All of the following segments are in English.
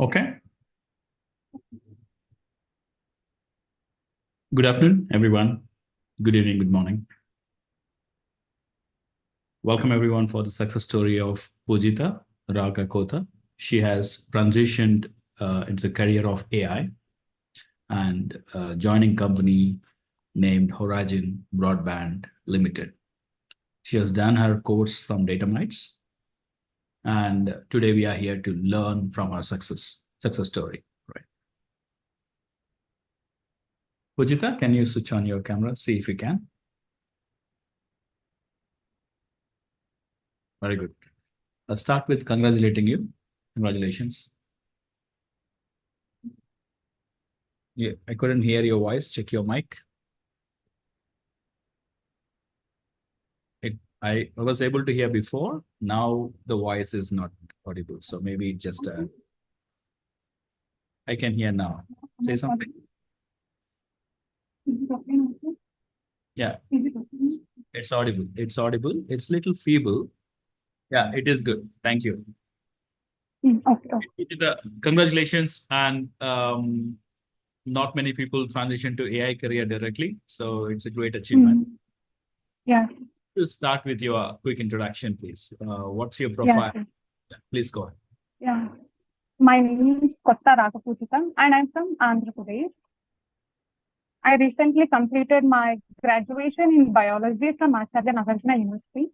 Okay. Good afternoon, everyone. Good evening, good morning. Welcome, everyone, for the success story of Pujitha Raga Kota. She has transitioned into the career of AI and joining company named Horizon Broadband Limited. She has done her course from DataMites, and today we are here to learn from her success story. Right. Pujitha, can you switch on your camera? See if you can. Very good. I'll start with congratulating you. Congratulations. Yeah, I couldn't hear your voice. Check your mic. I was able to hear before. Now the voice is not audible. So maybe just I can hear now. Say something. Yeah, it's audible. It's audible. It's a little feeble. Yeah, it is good. Thank you. Okay. Congratulations. And not many people transition to AI career directly. So it's a great achievement. Yeah. To start with your quick introduction, please. What's your profile? Yeah. Please go ahead. Yeah. My name is Pujitha and I'm from Andhra Pradesh. I recently completed my graduation in biology from Acharya Nagarjuna University.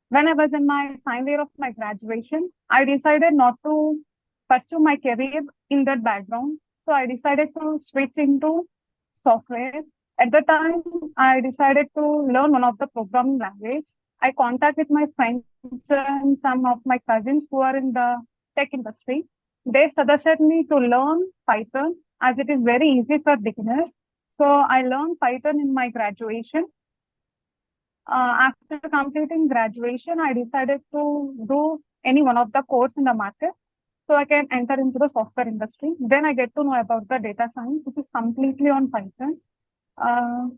When I was in my final year of my graduation, I decided not to pursue my career in that background. So I decided to switch into software. At the time, I decided to learn one of the programming language. I contacted my friends and some of my cousins who are in the tech industry. They suggested me to learn Python as it is very easy for beginners. So I learned Python in my graduation. After completing graduation, I decided to do any one of the course in the market so I can enter into the software industry. Then I get to know about the data science, which is completely on Python. While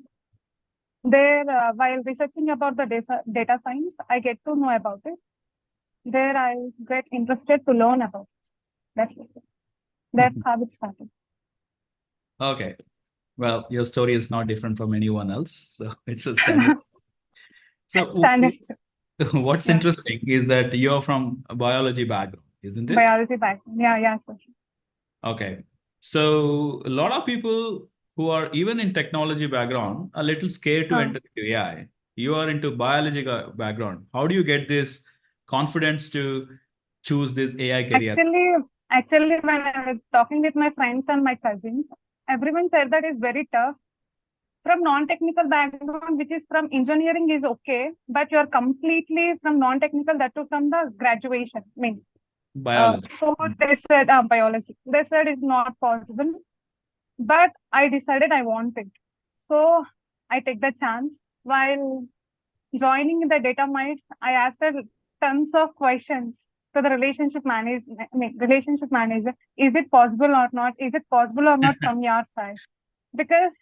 researching about the data science, I get to know about it. There I get interested to learn about it. That's it. That's how it started. Okay. Well, your story is not different from anyone else. So it's a standard. So what's interesting is that you're from a biology background, isn't it? Biology background. Yeah, sir. Okay. So a lot of people who are even in technology background are a little scared to enter into AI. You are into biology background. How do you get this confidence to choose this AI career? Actually, when I was talking with my friends and my cousins, everyone said that is very tough. From non-technical background, which is from engineering, is okay, but you are completely from non-technical, that too from the graduation. Biology. So they said biology. They said it's not possible, but I decided I want it. So I take the chance. While joining the DataMites, I asked her tons of questions to the relationship manager. Is it possible or not? Is it possible or not from your side? Because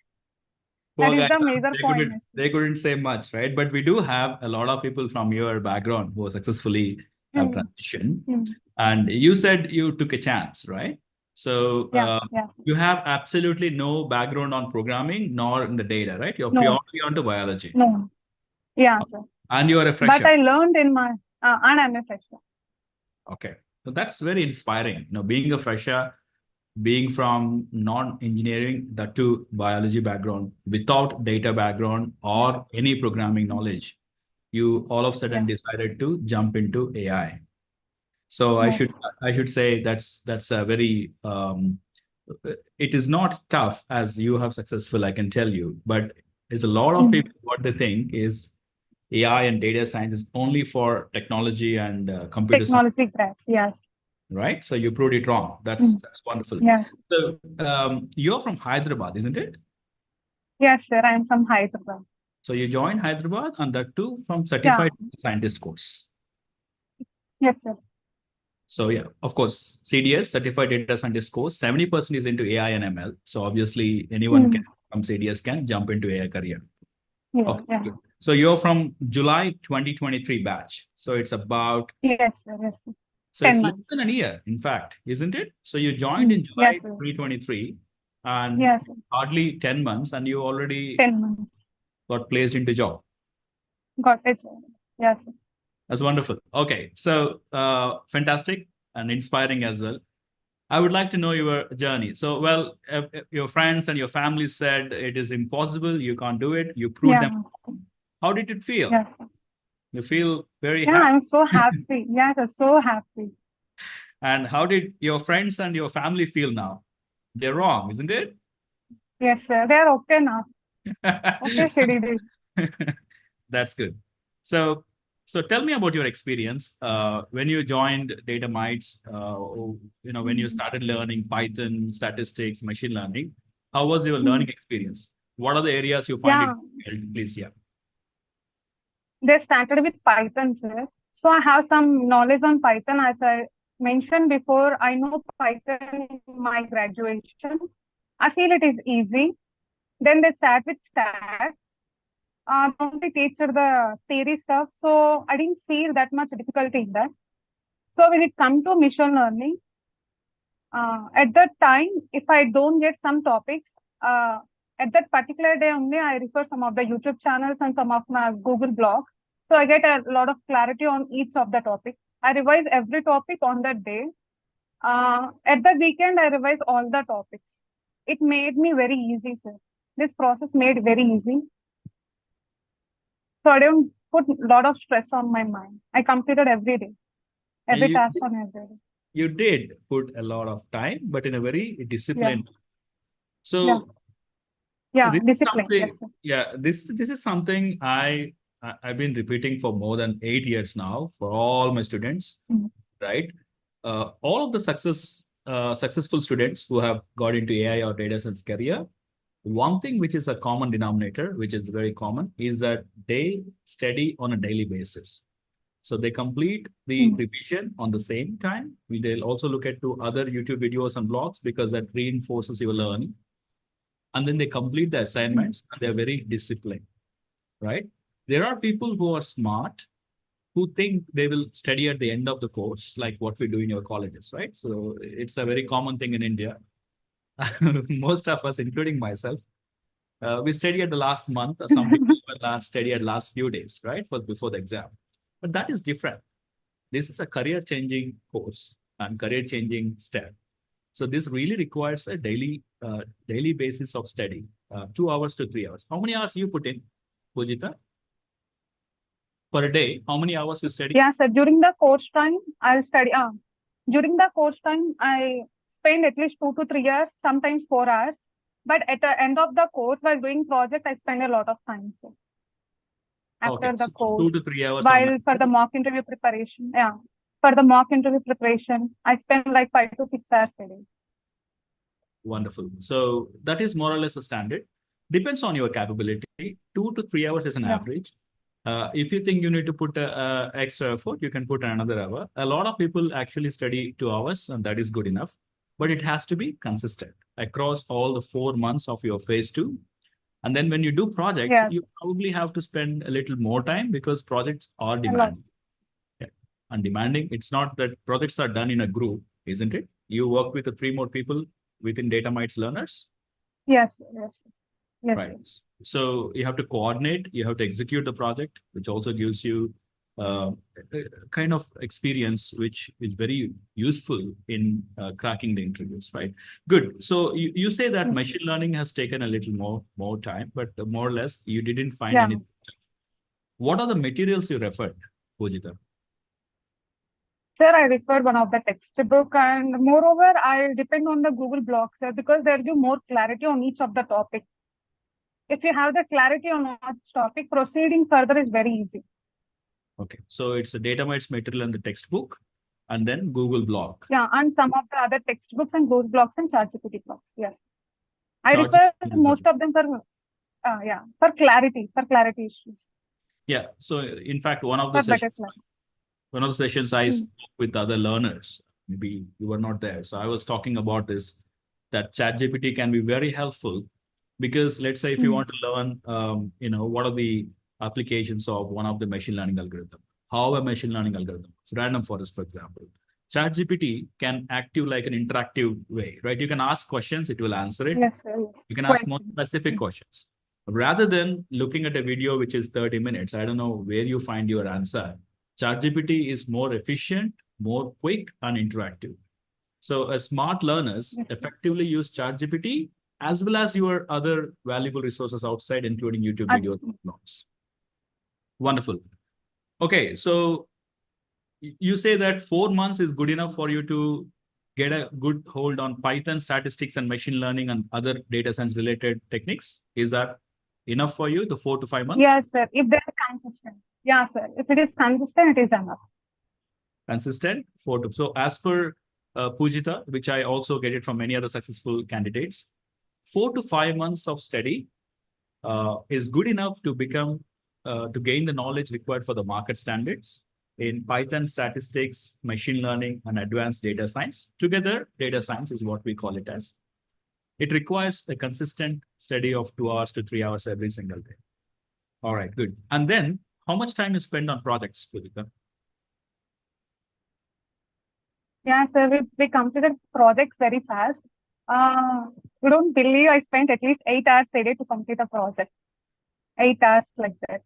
that is the major point. They couldn't say much, right? But we do have a lot of people from your background who successfully have transitioned. And you said you took a chance, right? So you have absolutely no background on programming nor in the data, right? You're purely onto biology. No. Yeah, sir. And you are a fresher. But I learned in my, and I'm a fresher. Okay. So that's very inspiring. Being a fresher, being from non-engineering, that to biology background, without data background or any programming knowledge, you all of a sudden decided to jump into AI. So I should say that's a very it is not tough as you have successful, I can tell you, but there's a lot of people what they think is AI and data science is only for technology and computer science. Yes. Right? So you proved it wrong. That's wonderful. Yeah. So you're from Hyderabad, isn't it? Yes, sir. I'm from Hyderabad. So you joined Hyderabad and that too from certified scientist course. Yes, sir. So yeah, of course, CDS, certified data scientist course, 70% is into AI and ML. So obviously anyone can from CDS can jump into AI career. Yeah. So you're from July 2023 batch. So it's about yes, sir. So 10 it's less months. than a year, in fact, isn't it? So you joined in July Yes, sir. 2023 and Yes, sir. hardly 10 months and you already 10 months. got placed into job. Got it, sir. Yes, sir. That's wonderful. Okay, so fantastic and inspiring as well. I would like to know your journey. So, well, if your friends and your family said it is impossible, you can't do it. You proved them. Yeah. How did it feel? Yes, sir. You feel very Yeah, happy. I'm so happy. Yes, I'm so happy. And how did your friends and your family feel now? They're wrong, isn't it? Yes, sir. They're okay now. Okay, Shady. That's good. So, tell me about your experience when you joined DataMites. When you started learning Python, statistics, machine learning. How was your learning experience? What are the areas you find Yeah, it difficult? Please, yeah. they started with Python, sir. So I have some knowledge on Python. As I mentioned before, I know Python in my graduation. I feel it is easy. Then they start with stats. Only teach the theory stuff. So I didn't feel that much difficulty in that. So when it comes to machine learning, at that time, if I don't get some topics, at that particular day only, I refer some of the YouTube channels and some of my Google blogs. So I get a lot of clarity on each of the topics. I revise every topic on that day. At the weekend, I revise all the topics. It made me very easy, sir. This process made very easy. So I don't put a lot of stress on my mind. I completed every day, And every task on every day. you did put a lot of time, but in a very disciplined. So Yeah, this is discipline. something, Yes, sir. this is something I've been repeating for more than 8 years now for all my students, right? All of the successful students who have got into AI or data science career, one thing which is a common denominator, which is very common, is that they study on a daily basis. So they complete the revision on the same time. They'll also look at two other YouTube videos and blogs because that reinforces your learning. And then they complete the assignments and they're very disciplined, right? There are people who are smart who think they will study at the end of the course, like what we do in your colleges, right? So it's a very common thing in India. Most of us, including myself, we study at the last month, or some people study at last few days, right, before the exam. But that is different. This is a career-changing course and career-changing step. So this really requires a daily basis of study, 2 hours to 3 hours. How many hours you put in, Pujitha? Per day, how many hours you study? Yeah, sir. During the course time, I'll study. During the course time, I spend at least 2 to 3 hours, sometimes 4 hours. But at the end of the course, while doing project, I spend a lot of time. So after the so course, 2 to 3 hours. while for the mock interview preparation, for the mock interview preparation, I spend like 5 to 6 hours a day. Wonderful. So that is more or less a standard. Depends on your capability. 2 to 3 hours is an average. If you think you need to put extra effort, you can put another hour. A lot of people actually study 2 hours, and that is good enough. But it has to be consistent across all the 4 months of your phase 2. And then when you do projects, you probably have to spend a little more time because projects are demanding. And demanding, it's not that projects are done in a group, isn't it? You work with the 3 more people within DataMites learners. Yes. Right. So you have to coordinate, you have to execute the project, which also gives you a kind of experience which is very useful in cracking the interviews, right? Good. So you say that machine learning has taken a little more time, but more or less you didn't find anything. What are the materials you referred, Pujitha? Sir, I referred one of the textbook, and moreover, I depend on the Google blogs, sir, because they'll give more clarity on each of the topic. If you have the clarity on each topic, proceeding further is very easy. Okay, so it's a DataMites material and the textbook, and then Google blog. Yeah, and some of the other textbooks and Google blogs and ChatGPT blogs. Yes, I refer most of them for clarity issues. Yeah. So in fact, one of the sessions I spoke with other learners. Maybe you were not there. So I was talking about this, that ChatGPT can be very helpful because let's say if you want to learn, what are the applications of one of the machine learning algorithm, how a machine learning algorithm, it's random forest, for example. ChatGPT can act you like an interactive way, right? You can ask questions, it will answer it. Yes, sir. Yes. You can ask more Questions. specific questions. Rather than looking at a video which is 30 minutes, I don't know where you find your answer. ChatGPT is more efficient, more quick, and interactive. So smart learners Yes, sir. effectively use ChatGPT as well as your other valuable resources outside, including YouTube videos and blogs. Wonderful. Okay, so you say that 4 months is good enough for you to get a good hold on Python, statistics, and machine learning and other data science related techniques. Is that enough for you, the 4 to 5 months? Yes, sir. If they're consistent. Yeah, sir. If it is consistent, it is enough. Consistent, 4 to. So as per Pujitha, which I also get it from many other successful candidates, 4 to 5 months of study is good enough to become, to gain the knowledge required for the market standards in Python, statistics, machine learning, and advanced data science. Together, data science is what we call it as. It requires a consistent study of 2 hours to 3 hours every single day. All right, good. And then how much time you spend on projects, Pujitha? Yeah, sir. We completed projects very fast. You don't believe I spent at least 8 hours a day to complete a project. 8 hours like that.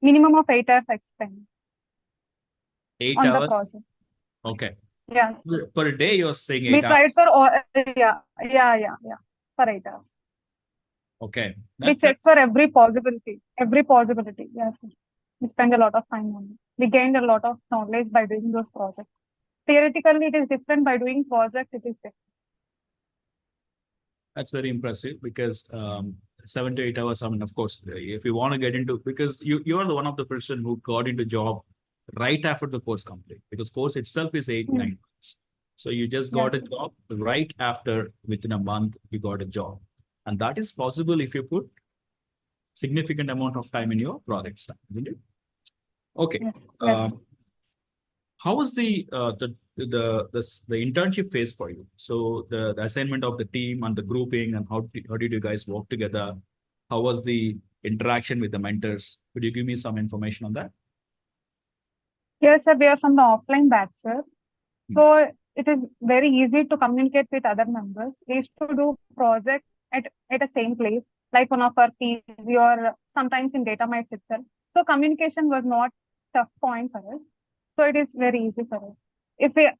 Minimum of 8 hours I spent 8 on the hours? project. Okay. Yes. Per day, you're saying 8 We tried hours. for all, yeah, for 8 hours. Okay. We checked for every possibility. Yes, sir. We spend a lot of time on it. We gained a lot of knowledge by doing those projects. Theoretically, it is different. By doing projects, it is different. That's very impressive because 7 to 8 hours, I mean, of course, if you want to get into, because you are the one of the person who got into job right after the course complete, because course itself is 8, 9 months. So you just got a job right after, within a month, you got a job. And that is possible if you put significant amount of time in your project time, isn't it? Okay. Yes. How was the internship phase for you? So the assignment of the team and the grouping and how did you guys work together? How was the interaction with the mentors? Could you give me some information on that? Yes, sir. We are from the offline batch, sir. So it is very easy to communicate with other members. We used to do projects at the same place, like one of our PV or sometimes in DataMites itself. So communication was not a tough point for us. So it is very easy for us. If we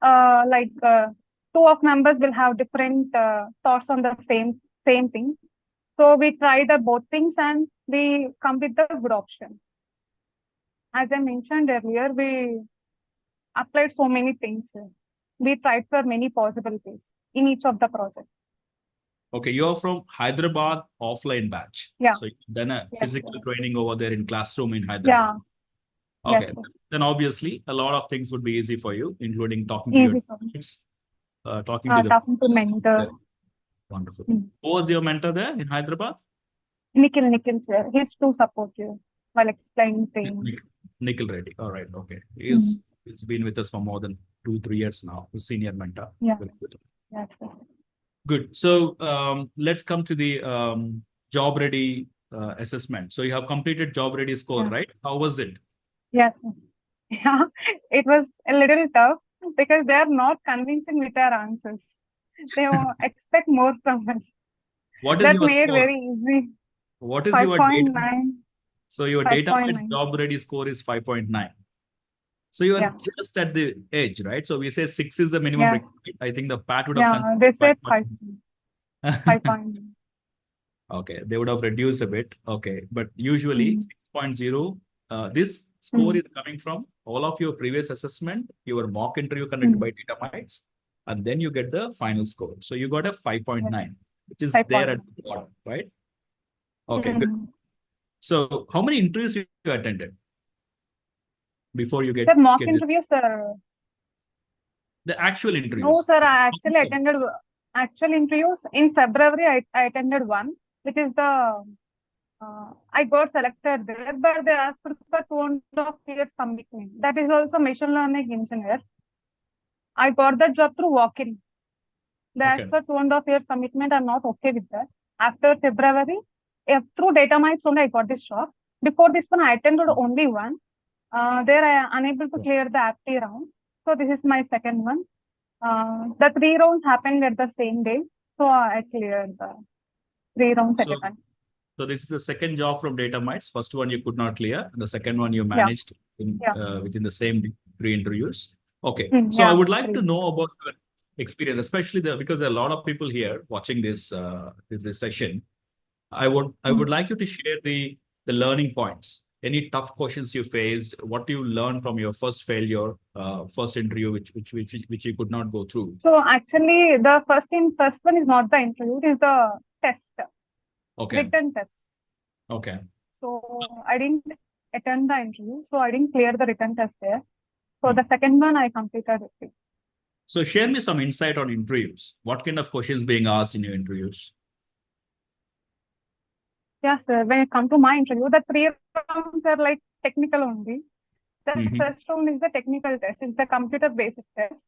two of members will have different thoughts on the same thing. So we try the both things and we come with the good option. As I mentioned earlier, we applied so many things. We tried for many possibilities in each of the projects. Okay, you're from Hyderabad offline batch. Yeah. So you've done a physical sir. training over there in classroom in Hyderabad. Yeah. Okay. Yes, sir. Then obviously a lot of things would be easy for you, including talking to your teachers, talking to mentor. Wonderful. Who was your mentor there in Hyderabad? Nikhil, sir. He's too supportive while explaining things. Nikhil Reddy. All right. Okay. He's been with us for more than 2-3 years now. He's senior mentor. Yeah. Very good. Yes, sir. Good. So let's come to the job ready assessment. So you have completed job ready score, right? How was it? Yes. Sir. Yeah, it was a little tough because they are not convincing with their answers. They expect more from us. What is that your made score? very easy. What is 5.9. So your DataMites job ready score is 5.9. So you are just at the edge, right? So we say 6 is the minimum. Yeah. I think the PAT would have considered they said 5.9. Okay, they would have reduced a bit. Okay, but usually 6.0. This score is coming from all of your previous assessment, your mock interview conducted by DataMites, and then you get the final score. So you got a 5.9, which is there at the bottom, right? Okay, good. So how many interviews you attended before you get the mock interviews, sir? The actual interviews. No, sir. I actually attended actual interviews in February. I attended one, which is the I got selected there, but they asked for 2.5 years commitment. That is also machine learning engineer. I got that job through walk-in. They asked for 2.5 years commitment. I'm not okay with that. After February, through DataMites only I got this job. Before this one, I attended only one. There I am unable to clear the aptitude round. So this is my second one. The 3 rounds happened at the same day. So I cleared the 3 rounds at a time. So this is the second job from DataMites. First one you could not clear. The second one you Yeah. managed in Yeah. within the same 3 interviews. Okay. So Yeah, I would like to 3. know about your experience, especially because there are a lot of people here watching this this session. I would like you to share the learning points. Any tough questions you faced, what you learned from your first failure, first interview, which you could not go through. So actually, the first one is not the interview; it is the test, Okay. written test. Okay. So I didn't attend the interview, so I didn't clear the written test there. So Hmm. the second one I completed it. So share me some insight on interviews. What kind of questions being asked in your interviews? Yes, sir. When it comes to my interview, the 3 rounds are like technical only. The first round is the technical test. It's the computer-based test.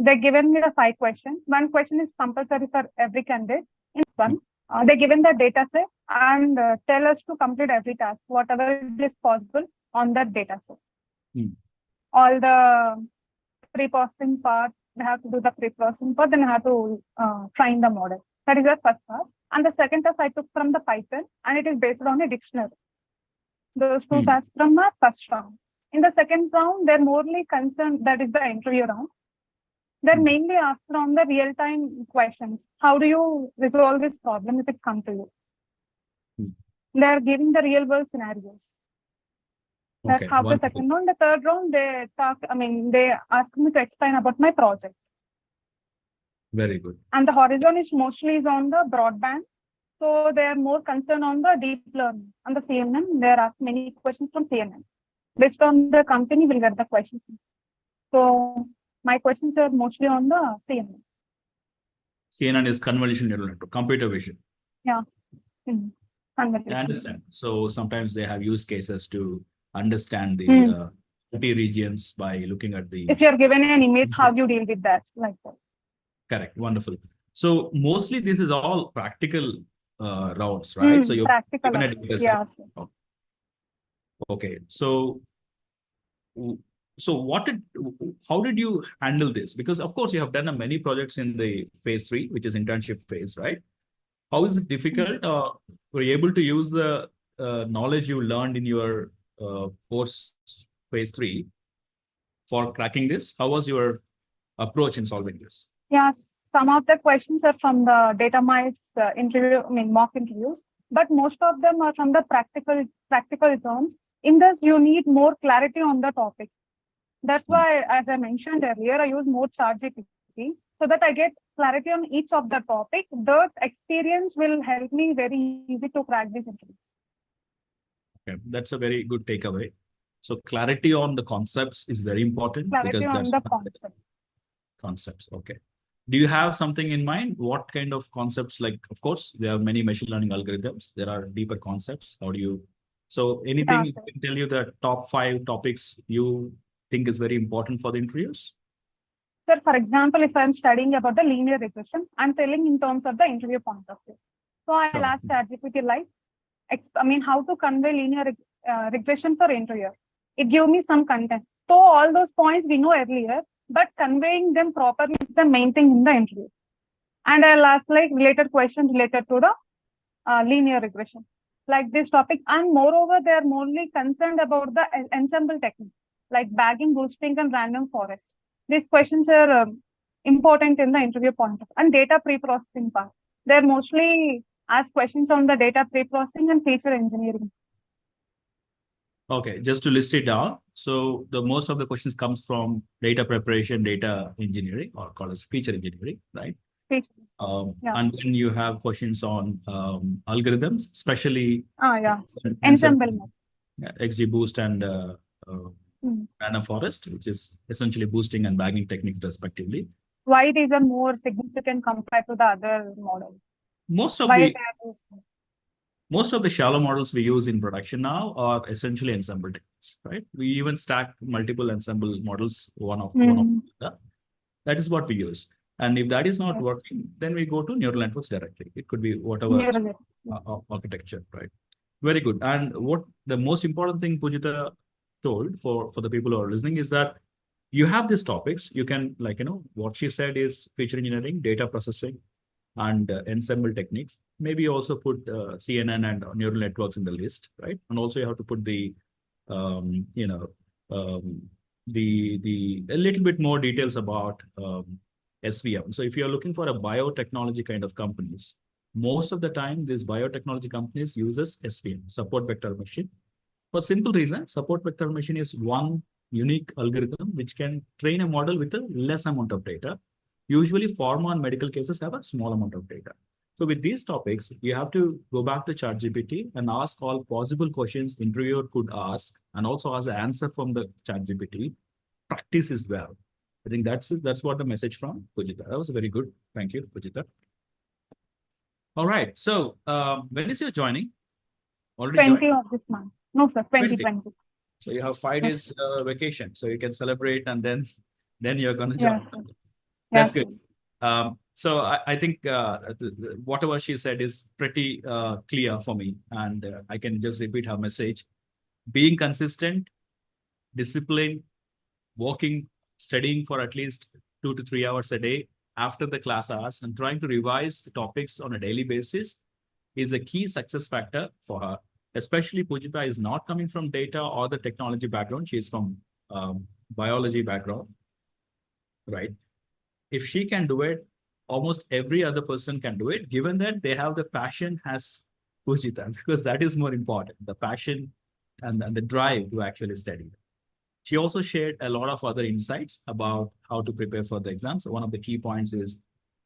They're given me the 5 questions. One question is compulsory for every candidate. In one, they're given the data set and tell us to complete every task, whatever is possible on that data set. All the pre-processing part, they have to do the pre-processing part, then I have to train the model. That is the first task. And the second task I took from the Python, and it is based on a dictionary. Those 2 tasks from my first round. In the second round, they're morely concerned, that is the interview round. They're mainly asked on the real-time questions. How do you resolve this problem if it comes to you? They're giving the real-world scenarios. That's Okay, how the wonderful. second round. The third round, they ask me to explain about my project. Very good. And the horizon is mostly on the broadband. So they are more concerned on the deep learning. On the CNN, they are asked many questions from CNN. Based on the company, we'll get the questions. So my questions are mostly on the CNN. CNN is convolutional neural network, computer vision. Yeah. I understand. So sometimes they have use cases to understand the regions by looking at the. If you're given an image, how do you deal with that? Like that. Correct. Wonderful. So mostly this is all practical rounds, right? So you're practical. Yeah. Okay. So how did you handle this? Because of course you have done many projects in the phase 3, which is internship phase, right? How is it difficult? Were you able to use the knowledge you learned in your course phase 3 for cracking this? How was your approach in solving this? Yes, some of the questions are from the DataMites mock interviews, but most of them are from the practical terms. In this, you need more clarity on the topic. That's why, as I mentioned earlier, I use more ChatGPT so that I get clarity on each of the topic. That experience will help me very easy to crack these interviews. Okay, that's a very good takeaway. So clarity on the concepts is very important. Clarity because on that's the concepts. Okay. Do you have something in mind? What kind of concepts? Like, of course, there are many machine learning algorithms. There are deeper concepts. How do you? So anything can tell you the top 5 topics you think is very important for the interviews? Sir, for example, if I'm studying about the linear regression, I'm telling in terms of the interview point of view. So I'll ask ChatGPT like, how to convey linear regression for interviewer. It gives me some content. So all those points we know earlier, but conveying them properly is the main thing in the interview. And I'll ask like related questions related to the linear regression, like this topic. And moreover, they are morely concerned about the ensemble technique, like bagging, boosting, and random forest. These questions are important in the interview point of view. And data pre-processing part. They're mostly ask questions on the data pre-processing and feature engineering. Okay, just to list it down. So the most of the questions comes from data preparation, data engineering, or called as feature engineering, right? And then you have questions on algorithms, especially ensemble, XGBoost and random forest, which is essentially boosting and bagging techniques respectively. Why these are more significant compared to the other models? Most of the shallow models we use in production now are essentially ensemble techniques, right? We even stack multiple ensemble models, one of that is what we use. And if that is not working, then we go to neural networks directly. It could be whatever architecture, right? Very good. And what the most important thing Pujitha told for the people who are listening is that you have these topics. You can, like, what she said is feature engineering, data processing, and ensemble techniques. Maybe also put CNN and neural networks in the list, right? And also you have to put the, you know, a little bit more details about SVM. So if you're looking for a biotechnology kind of companies, most of the time these biotechnology companies uses SVM, support vector machine. For simple reason, support vector machine is one unique algorithm which can train a model with a less amount of data. Usually pharma and medical cases have a small amount of data. So with these topics, you have to go back to ChatGPT and ask all possible questions interviewer could ask, and also ask the answer from the ChatGPT. Practice is well. I think that's what the message from Pujitha. That was very good. Thank you, Pujitha. All right. So when is your joining? Already 20 joined? of this month. No, sir, 2020. So you have 5 days vacation, so you can celebrate, and then you're going to Yeah, join. sir. That's Yeah, good. So I think whatever she said is pretty clear for me, and I can just repeat her message. Being consistent, disciplined, working, studying for at least 2 to 3 hours a day after the class hours, and trying to revise the topics on a daily basis is a key success factor for her. Especially Pujitha is not coming from data or the technology background. She is from biology background, right? If she can do it, almost every other person can do it, given that they have the passion as Pujitha, because that is more important, the passion and the drive to actually study. She also shared a lot of other insights about how to prepare for the exams. So one of the key points is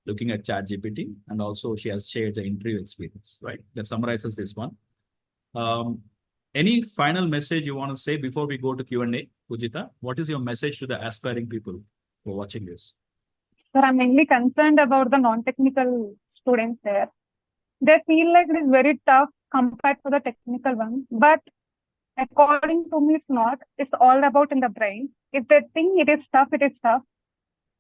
looking at ChatGPT, and also she has shared the interview experience, right? That summarizes this one. Any final message you want to say before we go to Q&A, Pujitha? What is your message to the aspiring people who are watching this? Sir, I'm mainly concerned about the non-technical students there. They feel like it is very tough compared to the technical one, but according to me, it's not. It's all about in the brain. If they think it is tough, it is tough.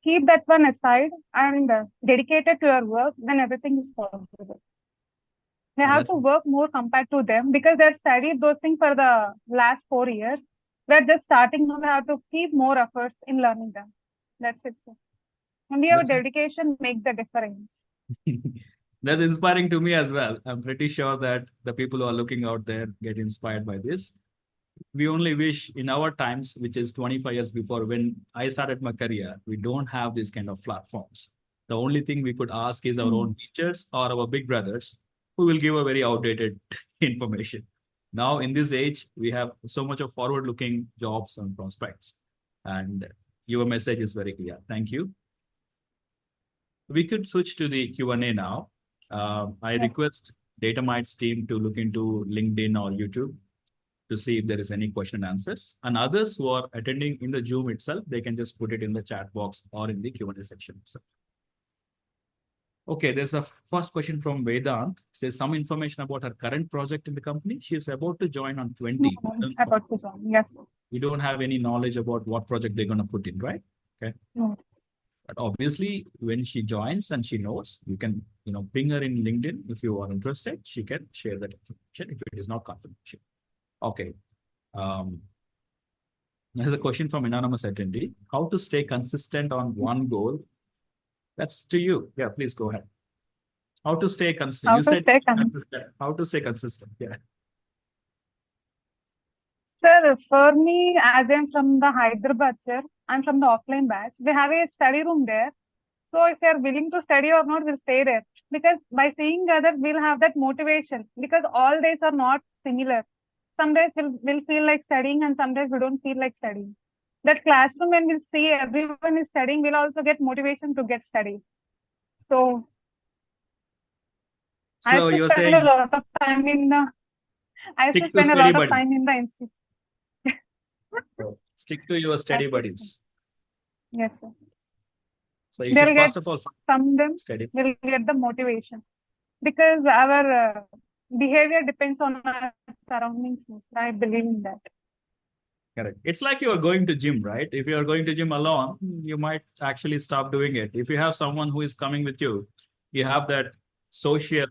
Keep that one aside and dedicated to your work, then everything is possible. They have to work more compared to them because they've studied those things for the last 4 years. We're just starting now. We have to keep more efforts in learning them. That's it, sir. Only your dedication make the difference. That's inspiring to me as well. I'm pretty sure that the people who are looking out there get inspired by this. We only wish in our times, which is 25 years before when I started my career, we don't have these kind of platforms. The only thing we could ask is our own teachers or our big brothers who will give a very outdated information. Now in this age, we have so much of forward-looking jobs and prospects. And your message is very clear. Thank you. We could switch to the Q&A now. I request DataMites team to look into LinkedIn or YouTube to see if there is any question and answers. And others who are attending in the Zoom itself, they can just put it in the chat box or in the Q&A section itself. Okay, there's a first question from Vedant. Says some information about her current project in the company. She is about to join on 20. About to join, yes. You don't have any knowledge about what project they're going to put in, right? Okay. Yes. But obviously, when she joins and she knows, you can, ping her in LinkedIn. If you are interested, she can share that information if it is not confidential. Okay. There's a question from anonymous attendee. How to stay consistent on one goal? That's to you. Yeah, please go ahead. How to stay consistent? You said consistent. How to stay consistent? Yeah. Sir, for me, as I'm from the Hyderabad, sir, I'm from the offline batch. We have a study room there. So if you're willing to study or not, we'll stay there. Because by seeing others, we'll have that motivation. Because all days are not similar. Some days we'll feel like studying and some days we don't feel like studying. That classroom, when we'll see everyone is studying, we'll also get motivation to get study. So you're saying a lot of time in the institute. Stick to your study buddies. Yes, sir. So you should first of all from them will get the motivation because our behavior depends on our surroundings. I believe in that. Correct. It's like you are going to gym, right? If you are going to gym alone, you might actually stop doing it. If you have someone who is coming with you, you have that social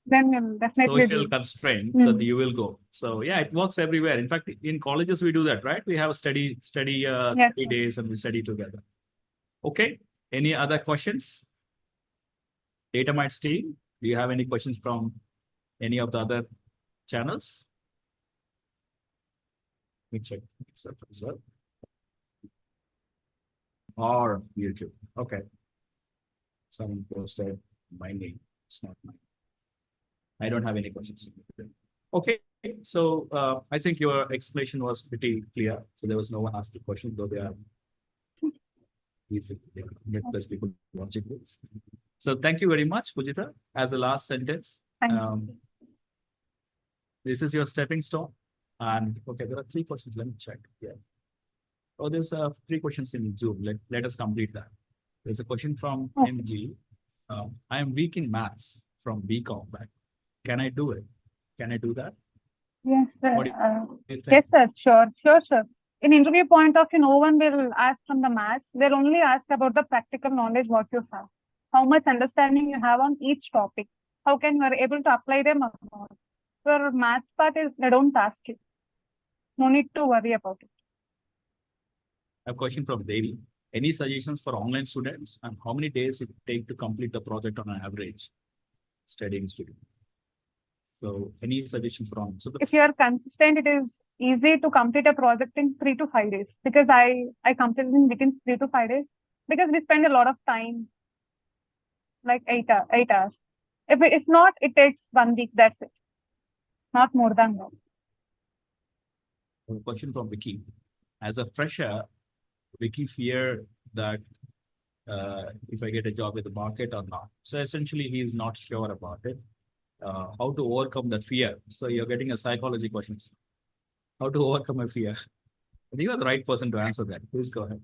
then we'll definitely social do. constraint, so you will go. So yeah, it works everywhere. In fact, in colleges we do that, right? We have study Yes, study sir. days and we study together. Okay. Any other questions? DataMites team, do you have any questions from any of the other channels? Let me check myself as well. Or YouTube. Okay. Someone posted my name. It's not mine. I don't have any questions. Okay. So I think your explanation was pretty clear. So there was no one asked a question, though there are easy, 100+ people watching this. So thank you very much, Pujitha. As a last sentence, Thank you. this is your stepping stone. And okay, there are 3 questions. Let me check. Yeah. Oh, there's 3 questions in Zoom. Let us complete that. There's a question from MG. I am weak in maths from BCom. Can I do it? Can I do that? Yes, sir. What do you think? Yes, sir. Sure. In interview point of view, no one will ask from the maths. They'll only ask about the practical knowledge what you have, how much understanding you have on each topic, how can you are able to apply them or not. Your maths part is they don't ask you. No need to worry about it. A question from Devi. Any suggestions for online students and how many days it take to complete the project on an average studying student? So any suggestions for online? So If you are consistent, it is easy to complete a project in 3 to 5 days because I completed in within 3 to 5 days because we spend a lot of time, like 8 hours. If not, it takes 1 week. That's it. Not more than that. a question from Vicky. As a fresher, Vicky fear that if I get a job with the market or not. So essentially, he is not sure about it. How to overcome that fear? So you're getting a psychology questions. How to overcome a fear? I think you're the right person to answer that. Please go ahead.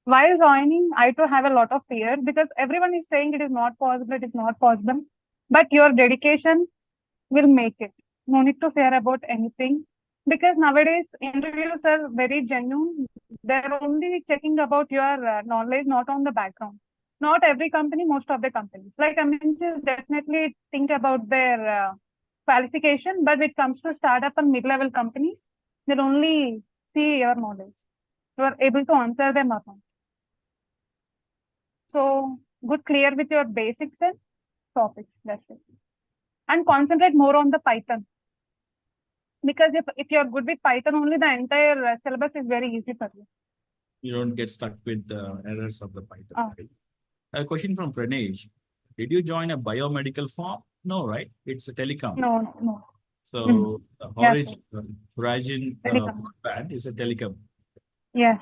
While joining, I too have a lot of fear because everyone is saying it is not possible, it is not possible. But your dedication will make it. No need to fear about anything because nowadays interviews are very genuine. They're only checking about your knowledge, not on the background. Not every company, most of the companies. Like MNCs definitely think about their qualification, but when it comes to startup and mid-level companies, they'll only see your knowledge. You are able to answer them or not. So good, clear with your basics and topics. That's it. And concentrate more on the Python. Because if you're good with Python, only the entire syllabus is very easy for you. You don't get stuck with the errors of the Python. Right? A question from Pranesh. Did you join a biomedical firm? No, right? It's a telecom. No. So Yes, Horizon band is a telecom. Yes.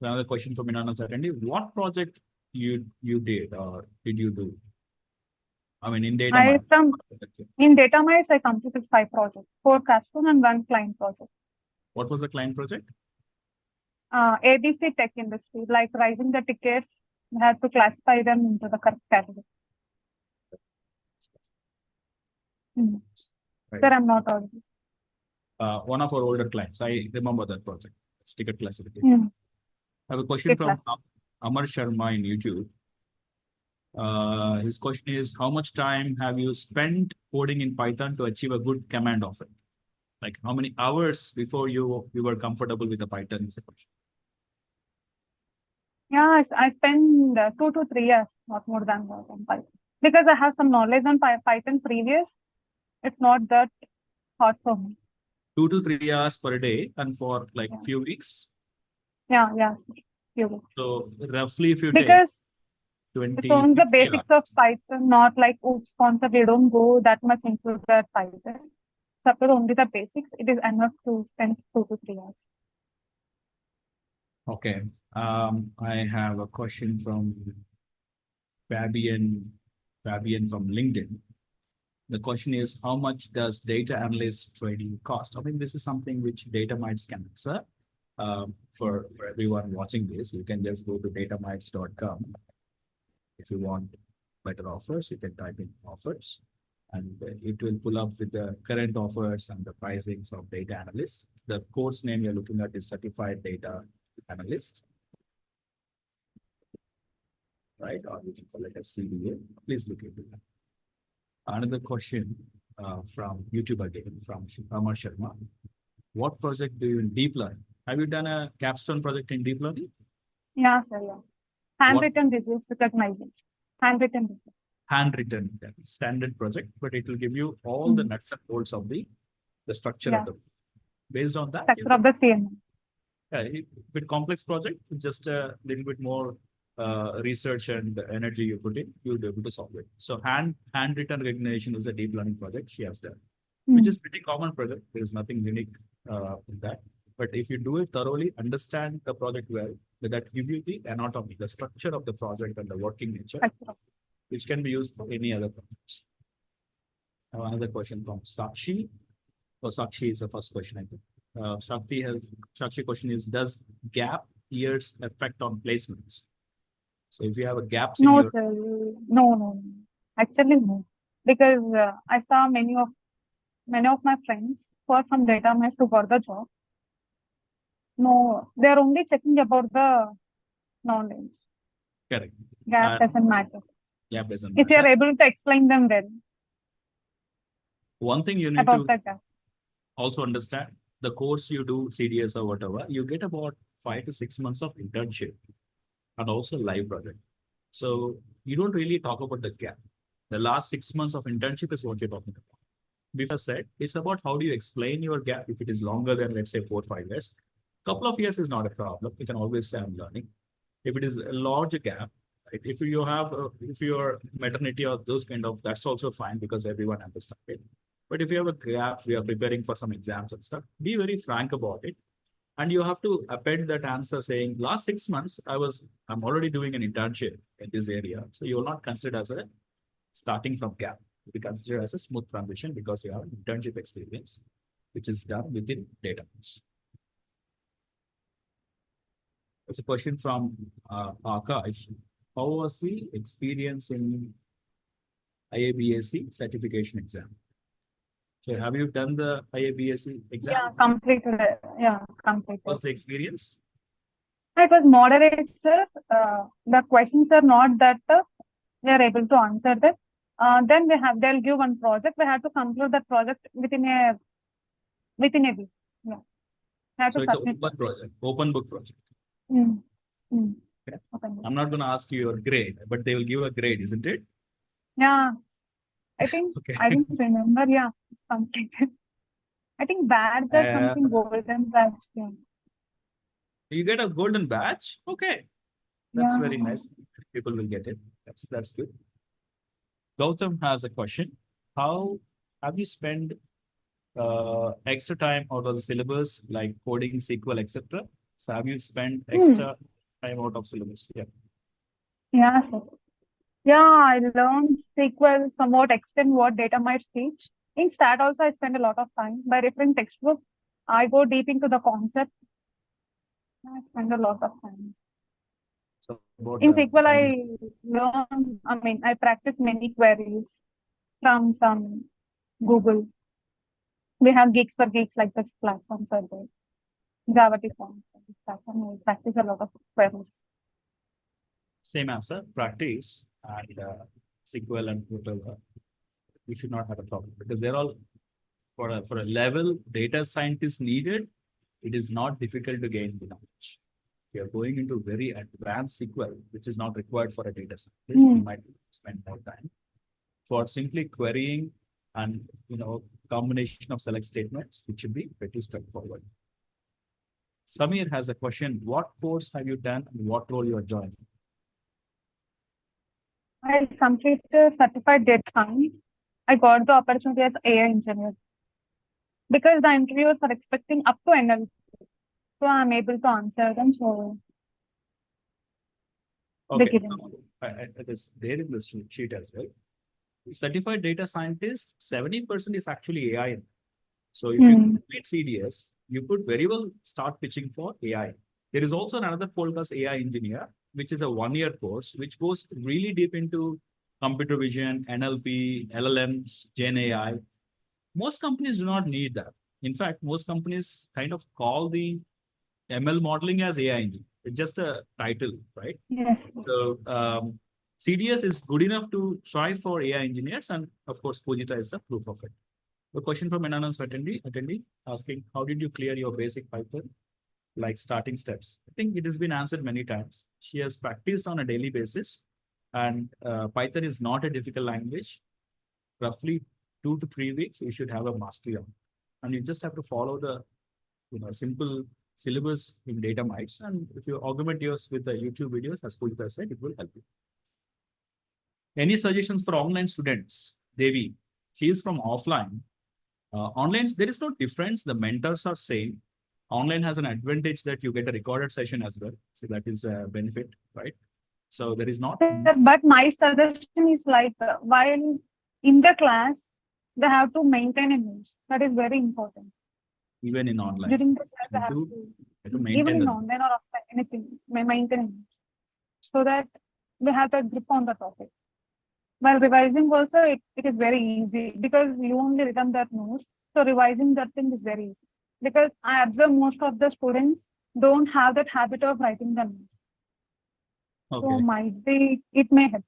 Another question from Inanna Saturday. What project you did or did you do? I mean, in DataMites. In DataMites, I completed 5 projects, 4 capstone and 1 client project. What was the client project? ABC tech industry, like rising the tickets, we had to classify them into the correct category. Right. Sir, I'm not audible. One of our older clients. I remember that project. It's ticket classification. I have a question from Amar Sharma in YouTube. His question is, how much time have you spent coding in Python to achieve a good command of it? Like how many hours before you were comfortable with the Python is the question. Yeah, I spend 2 to 3 years, not more than that on Python. Because I have some knowledge on Python previous, it's not that hard for me. 2 to 3 hours per day and for like few weeks? Yeah, few weeks. So roughly if you because take 20, it's on the basics of Python, not like oops concept, you don't go that much into the Python. Suppose only the basics, it is enough to spend 2 to 3 hours. Okay. I have a question from Fabian from LinkedIn. The question is, how much does data analyst training cost? I mean, this is something which DataMites can answer. For everyone watching this, you can just go to datamites.com. If you want better offers, you can type in offers and it will pull up with the current offers and the pricings of data analysts. The course name you're looking at is Certified Data Analyst. right? Or you can call it as CDA. Please look into that. Another question from YouTube again, from Amar Sharma. What project do you in deep learning? Have you done a capstone project in deep learning? Yeah, sir, yes. Handwritten disease recognition. Handwritten disease. Handwritten, standard project, but it will give you all the nuts and bolts of the structure of the, based on that. Structure of the CNM. With complex project, just a little bit more research and energy you put in, you'll be able to solve it. So handwritten recognition is a deep learning project she has done, which is pretty common project. There is nothing unique in that. But if you do it thoroughly, understand the project well, that give you the anatomy, the structure of the project and the working nature, which can be used for any other projects. Now, another question from Sakshi. Oh, Sakshi is the first question, I think. Sakshi question is, does gap years affect on placements? So if you have a gap in No, sir. No. Actually, no. Because I saw many of my friends who are from DataMites who got the job. No, they are only checking about the knowledge. Correct. Gap doesn't matter. Gap doesn't if matter. you are able to explain them well. One thing you need to also understand, the course you do, CDS or whatever, you get about 5 to 6 months of internship and also live project. So you don't really talk about the gap. The last 6 months of internship is what you're talking about. Before said, it's about how do you explain your gap. If it is longer than, let's say, 4 or 5 years, couple of years is not a problem. You can always say I'm learning. If it is a larger gap, right? If you have, if your maternity or those kind of, that's also fine because everyone understands it. But if you have a gap, we are preparing for some exams and stuff, be very frank about it. And you have to append that answer saying, last 6 months, I'm already doing an internship in this area. So you will not consider as a starting from gap. You consider as a smooth transition because you have an internship experience, which is done within DataMites. It's a question from Akash. How was the experience in IABAC certification exam? So have you done the IABAC exam? Yeah, completed. Completed. What's the experience? It was moderate, sir. The questions are not that we are able to answer that. Then they'll give one project. We have to conclude that project within a week. Yeah. So it's an open book project. Okay. I'm not going to ask you your grade, but they will give a grade, isn't it? Yeah. I think I didn't remember. Yeah, it's completed. I think badge or something, golden badge. Yeah. You get a golden badge? Okay. That's very nice. People will get it. That's good. Gautam has a question. How have you spent extra time out of the syllabus, like coding, SQL, etc.? So have you spent extra time out of syllabus? Yeah. Yeah, sir. Yeah, I learned SQL, somewhat extend what DataMites teach. In STAT also, I spend a lot of time. By referring textbook, I go deep into the concept. I spend a lot of time. So in SQL, I practice many queries from some Google. We have Geeks for Geeks like this platforms are there. Java platform. I practice a lot of queries. Same answer, practice and SQL and whatever. You should not have a problem because they're all for a level data scientist needed. It is not difficult to gain the knowledge. We are going into very advanced SQL, which is not required for a data scientist. We might spend more time for simply querying and combination of select statements, which should be pretty straightforward. Samir has a question. What course have you done and what role you are joining? I completed certified data science. I got the opportunity as AI engineer because the interviewers are expecting up to NLP. So I'm able to answer them. So okay, it is there in the sheet as well. Certified data scientist, 70% is actually AI. So if you complete CDS, you could very well start pitching for AI. There is also another course as AI engineer, which is a 1-year course, which goes really deep into computer vision, NLP, LLMs, Gen AI. Most companies do not need that. In fact, most companies kind of call the ML modeling as AI engineer. It's just a title, right? Yes. So CDS is good enough to strive for AI engineers, and of course, Pujitha is the proof of it. A question from an anonymous attendee asking, how did you clear your basic Python, like starting steps? I think it has been answered many times. She has practiced on a daily basis, and Python is not a difficult language. Roughly 2 to 3 weeks, you should have a mastery on, and you just have to follow the simple syllabus in DataMites, and if you augment yours with the YouTube videos, as Pujitha said, it will help you. Any suggestions for online students? Devi, she is from offline. Online, there is no difference. The mentors are same. Online has an advantage that you get a recorded session as well. So that is a benefit, right? So there is not. But my suggestion is like, while in the class, they have to maintain a notes. That is very important. Even in online. During the class, they have to maintain even in online or offline, anything, maintain a notes. So that we have the grip on the topic. While revising also, it is very easy because you only written that notes. So revising that thing is very easy. Because I observe most of the students don't have that habit of writing the notes. Okay. So might be, it may help.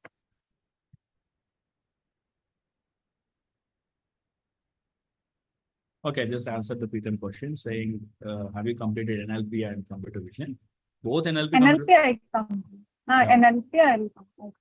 Okay, just answered the Peter question saying, have you completed NLP and computer vision? Both NLP. NLP I complete. NLP I will complete.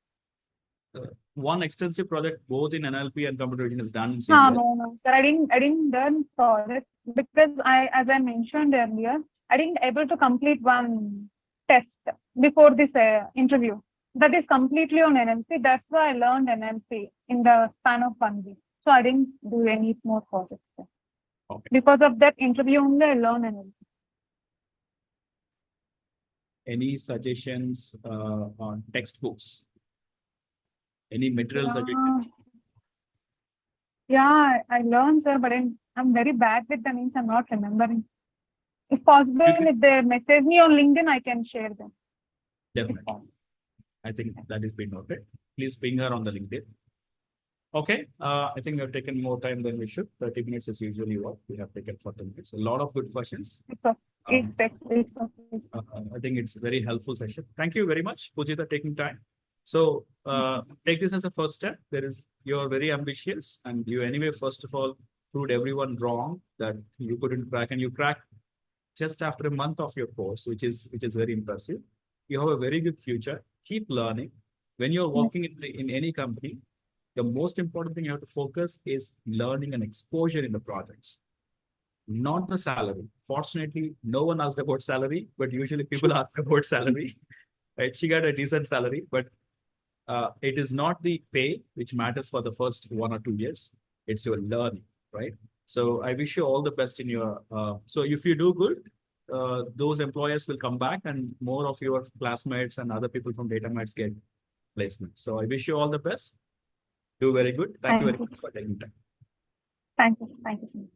One extensive project both in NLP and computer vision is done in No, sir. I didn't learn project because as I mentioned earlier, I didn't able to complete one test before this interview. That is completely on NLP. That's why I learned NLP in the span of 1 week. So I didn't do any more projects there. Okay. Because of that interview only, I learned NLP. Any suggestions on textbooks? Any material suggestions? Yeah, I learned, sir, but I'm very bad with the names. I'm not remembering. If possible, if they message me on LinkedIn, I can share them. Definitely. I think that is being noted. Please ping her on the LinkedIn. Okay. I think we have taken more time than we should. 30 minutes is usually what we have taken 40 minutes. A lot of good questions. I think it's a very helpful session. Thank you very much, Pujitha, taking time. So take this as a first step. You're very ambitious, and you anyway, first of all, proved everyone wrong that you couldn't crack, and you cracked just after a month of your course, which is very impressive. You have a very good future. Keep learning. When you're working in any company, the most important thing you have to focus is learning and exposure in the projects, not the salary. Fortunately, no one asked about salary, but usually people ask about salary. Right? She got a decent salary, but it is not the pay which matters for the first 1 or 2 years. It's your learning, right? So I wish you all the best in your. So if you do good, those employers will come back, and more of your classmates and other people from DataMites get placement. So I wish you all the best. Do very good. Thank you very much for taking time. Thank you. Thank you so much.